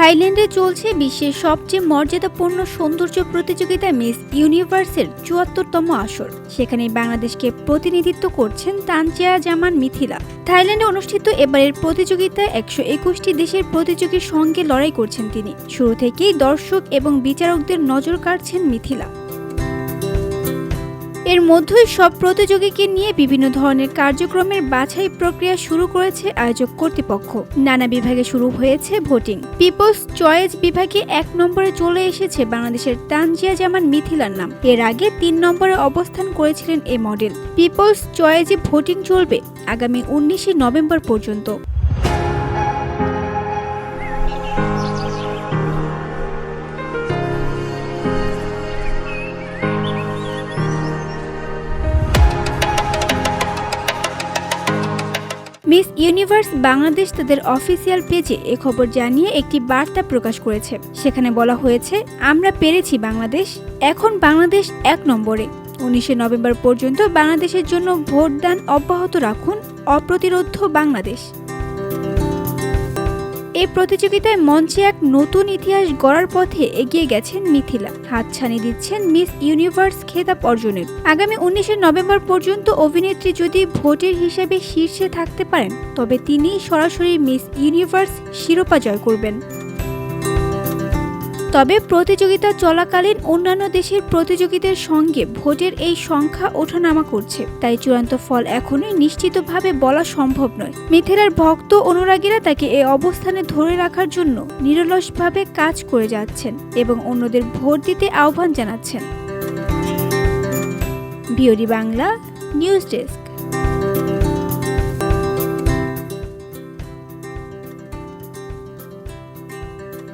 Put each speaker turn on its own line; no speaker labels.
থাইল্যান্ডে চলছে বিশ্বের সবচেয়ে মর্যাদাপূর্ণ সৌন্দর্য প্রতিযোগিতা মিস ইউনিভার্সের ৭৪তম আসর। সেখানে বাংলাদেশকে প্রতিনিধিত্ব করছেন তানজিয়া জামান মিথিলা। থাইল্যান্ডে অনুষ্ঠিত এবারের প্রতিযোগিতায় ১২১টি দেশের প্রতিযোগীর সঙ্গে লড়াই করছেন তিনি। শুরু থেকেই দর্শক এবং বিচারকদের নজর কাড়ছেন মিথিলা। এর মধ্যেই সব প্রতিযোগীকে নিয়ে বিভিন্ন ধরনের কার্যক্রমের বাছাই প্রক্রিয়া শুরু করেছে আয়োজক কর্তৃপক্ষ। নানা বিভাগে শুরু হয়েছে ভোটিং। পিপলস চয়েস বিভাগে ১ নম্বরে চলে এসেছে বাংলাদেশের তানজিয়া জামান মিথিলার নাম। এর আগে ৩ নম্বরে অবস্থান করেছিলেন এই মডেল। পিপলস চয়েসে ভোটিং চলবে আগামী ১৯শে নভেম্বর পর্যন্ত। মিস ইউনিভার্স বাংলাদেশ তাদের অফিসিয়াল পেজে এ খবর জানিয়ে একটি বার্তা প্রকাশ করেছে। সেখানে বলা হয়েছে, আমরা পেরেছি বাংলাদেশ, এখন বাংলাদেশ ১ নম্বরে। ১৯শে নভেম্বর পর্যন্ত বাংলাদেশের জন্য ভোটদান অব্যাহত রাখুন, অপ্রতিরোধ্য বাংলাদেশ। এই প্রতিযোগিতায় মঞ্চে এক নতুন ইতিহাস গড়ার পথে এগিয়ে গেছেন মিথিলা। হাতছানি দিচ্ছেন মিস ইউনিভার্স খেতাব অর্জনের। আগামী ১৯শে নভেম্বর পর্যন্ত অভিনেত্রী যদি ভোটের হিসেবে শীর্ষে থাকতে পারেন, তবে তিনিই সরাসরি মিস ইউনিভার্স শিরোপা জয় করবেন। তবে প্রতিযোগিতা চলাকালীন অন্যান্য দেশের প্রতিযোগীদের সঙ্গে ভোটের এই সংখ্যা ওঠানামা করছে, তাই চূড়ান্ত ফল এখনই নিশ্চিতভাবে বলা সম্ভব নয়। মিথিলার ভক্ত অনুরাগীরা তাকে এই অবস্থানে ধরে রাখার জন্য নিরলসভাবে কাজ করে যাচ্ছেন এবং অন্যদের ভোট দিতে আহ্বান জানাচ্ছেন। BOD Bangla news desk.